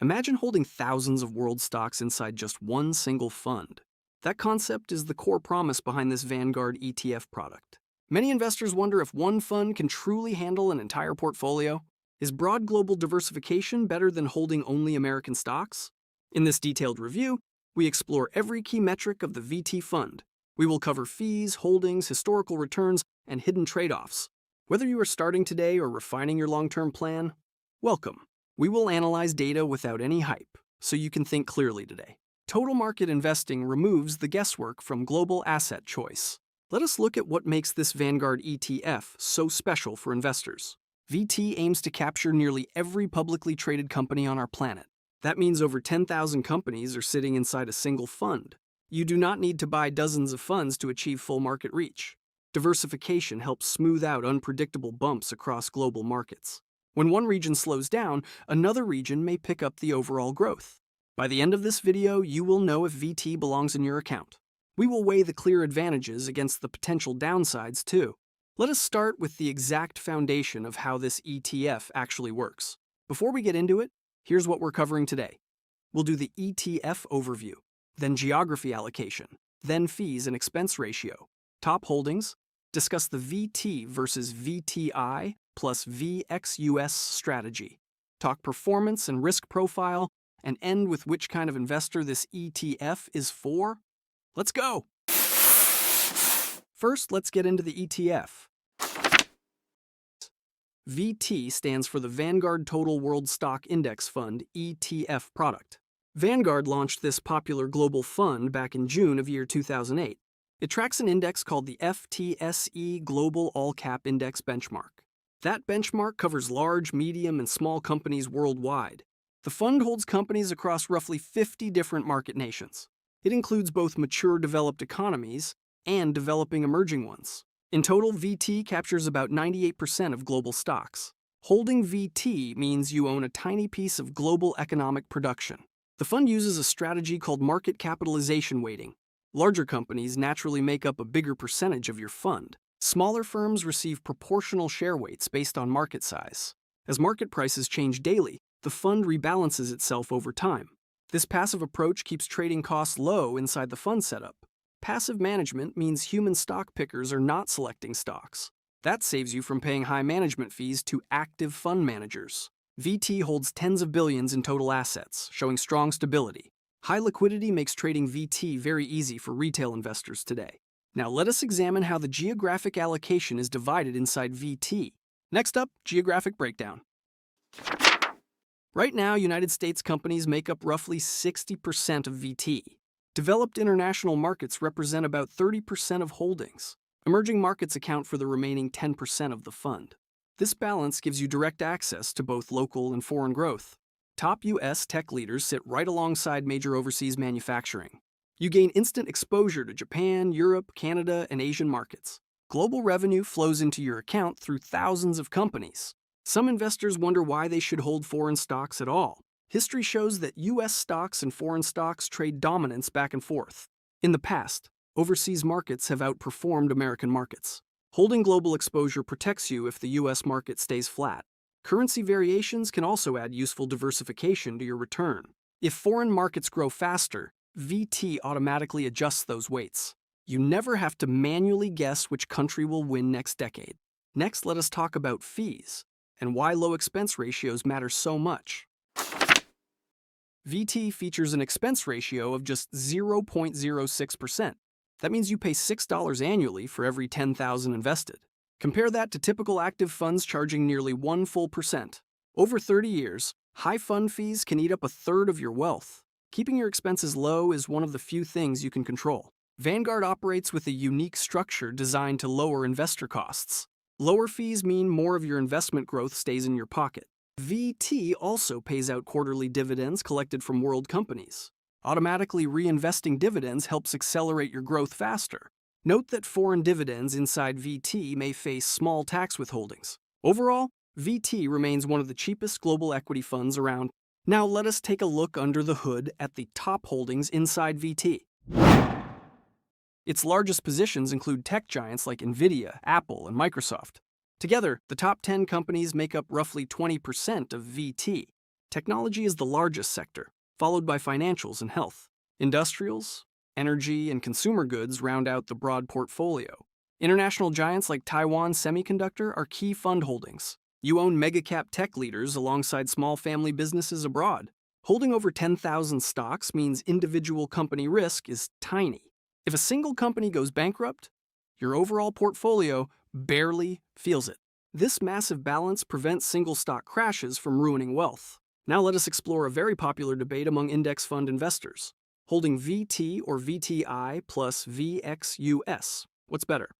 Imagine holding thousands of world stocks inside just one single fund. That concept is the core promise behind this Vanguard ETF product. Many investors wonder if one fund can truly handle an entire portfolio. Is broad global diversification better than holding only American stocks? In this detailed review, we explore every key metric of the VT fund. We will cover fees, holdings, historical returns, and hidden trade-offs. Whether you are starting today or refining your long-term plan, welcome. We will analyze data without any hype, so you can think clearly today. Total market investing removes the guesswork from global asset choice. Let us look at what makes this Vanguard ETF so special for investors. VT aims to capture nearly every publicly traded company on our planet. That means over 10,000 companies are sitting inside a single fund. You do not need to buy dozens of funds to achieve full market reach. Diversification helps smooth out unpredictable bumps across global markets. When one region slows down, another region may pick up the overall growth. By the end of this video, you will know if VT belongs in your account. We will weigh the clear advantages against the potential downsides too. Let us start with the exact foundation of how this ETF actually works. Before we get into it, here's what we're covering today. We'll do the ETF overview, then geography allocation, then fees and expense ratio, top holdings, discuss the VT versus VTI plus VXUS strategy, talk performance and risk profile, and end with which kind of investor this ETF is for. Let's go! First, let's get into the ETF. VT stands for the Vanguard Total World Stock Index Fund ETF product. Vanguard launched this popular global fund back in June of year 2008. It tracks an index called the FTSE Global All Cap Index benchmark. That benchmark covers large, medium, and small companies worldwide. The fund holds companies across roughly 50 different market nations. It includes both mature developed economies and developing emerging ones. In total, VT captures about 98% of global stocks. Holding VT means you own a tiny piece of global economic production. The fund uses a strategy called market capitalization weighting. Larger companies naturally make up a bigger percentage of your fund. Smaller firms receive proportional share weights based on market size. As market prices change daily, the fund rebalances itself over time. This passive approach keeps trading costs low inside the fund setup. Passive management means human stock pickers are not selecting stocks. That saves you from paying high management fees to active fund managers. VT holds tens of billions in total assets, showing strong stability. High liquidity makes trading VT very easy for retail investors today. Now let us examine how the geographic allocation is divided inside VT. Next up, geographic breakdown. Right now, United States companies make up roughly 60% of VT. Developed international markets represent about 30% of holdings. Emerging markets account for the remaining 10% of the fund. This balance gives you direct access to both local and foreign growth. Top U.S. tech leaders sit right alongside major overseas manufacturing. You gain instant exposure to Japan, Europe, Canada, and Asian markets. Global revenue flows into your account through thousands of companies. Some investors wonder why they should hold foreign stocks at all. History shows that U.S. stocks and foreign stocks trade dominance back and forth. In the past, overseas markets have outperformed American markets. Holding global exposure protects you if the U.S. market stays flat. Currency variations can also add useful diversification to your return. If foreign markets grow faster, VT automatically adjusts those weights. You never have to manually guess which country will win next decade. Next, let us talk about fees and why low expense ratios matter so much. VT features an expense ratio of just 0.06%. That means you pay $6 annually for every $10,000 invested. Compare that to typical active funds charging nearly 1 full percent. Over 30 years, high fund fees can eat up a third of your wealth. Keeping your expenses low is one of the few things you can control. Vanguard operates with a unique structure designed to lower investor costs. Lower fees mean more of your investment growth stays in your pocket. VT also pays out quarterly dividends collected from world companies. Automatically reinvesting dividends helps accelerate your growth faster. Note that foreign dividends inside VT may face small tax withholdings. Overall, VT remains one of the cheapest global equity funds around. Now let us take a look under the hood at the top holdings inside VT. Its largest positions include tech giants like Nvidia, Apple, and Microsoft. Together, the top 10 companies make up roughly 20% of VT. Technology is the largest sector, followed by financials and health. Industrials, energy, and consumer goods round out the broad portfolio. International giants like Taiwan Semiconductor are key fund holdings. You own mega-cap tech leaders alongside small family businesses abroad. Holding over 10,000 stocks means individual company risk is tiny. If a single company goes bankrupt, your overall portfolio barely feels it. This massive balance prevents single stock crashes from ruining wealth. Now let us explore a very popular debate among index fund investors. Holding VT or VTI plus VXUS. What's better?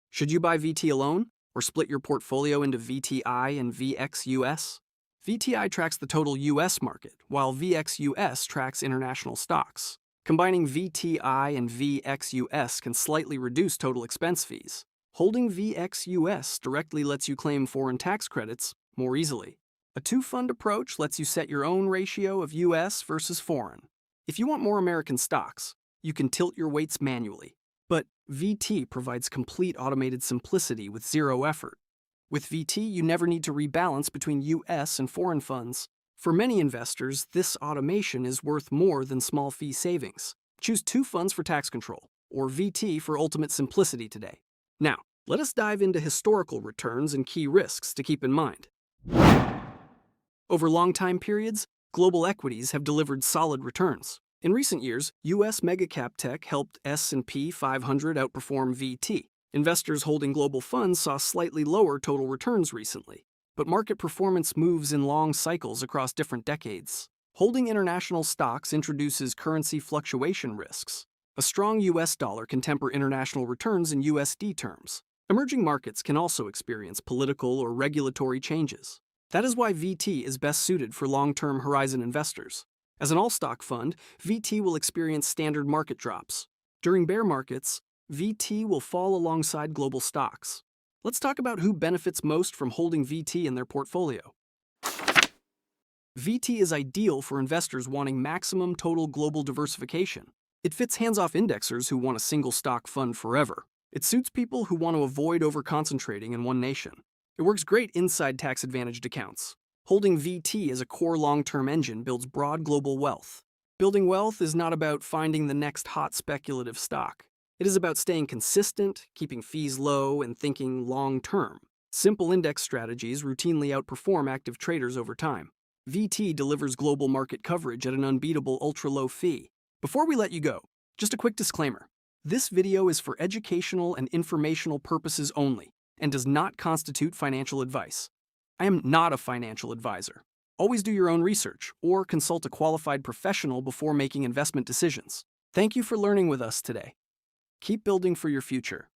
Should you buy VT alone or split your portfolio into VTI and VXUS? VTI tracks the total US market, while VXUS tracks international stocks. Combining VTI and VXUS can slightly reduce total expense fees. Holding VXUS directly lets you claim foreign tax credits more easily. A two-fund approach lets you set your own ratio of US versus foreign. If you want more American stocks, you can tilt your weights manually. But VT provides complete automated simplicity with zero effort. With VT, you never need to rebalance between US and foreign funds. For many investors, this automation is worth more than small fee savings. Choose two funds for tax control, or VT for ultimate simplicity today. Now, let us dive into historical returns and key risks to keep in mind. Over long time periods, global equities have delivered solid returns. In recent years, U.S. mega-cap tech helped S&P 500 outperform VT. Investors holding global funds saw slightly lower total returns recently, but market performance moves in long cycles across different decades. Holding international stocks introduces currency fluctuation risks. A strong U.S. dollar can temper international returns in USD terms. Emerging markets can also experience political or regulatory changes. That is why VT is best suited for long-term horizon investors. As an all-stock fund, VT will experience standard market drops. During bear markets, VT will fall alongside global stocks. Let's talk about who benefits most from holding VT in their portfolio. VT is ideal for investors wanting maximum total global diversification. It fits hands-off indexers who want a single stock fund forever. It suits people who want to avoid over-concentrating in one nation. It works great inside tax-advantaged accounts. Holding VT as a core long-term engine builds broad global wealth. Building wealth is not about finding the next hot speculative stock. It is about staying consistent, keeping fees low, and thinking long-term. Simple index strategies routinely outperform active traders over time. VT delivers global market coverage at an unbeatable ultra-low fee. Before we let you go, just a quick disclaimer. This video is for educational and informational purposes only and does not constitute financial advice. I am not a financial advisor. Always do your own research or consult a qualified professional before making investment decisions. Thank you for learning with us today. Keep building for your future.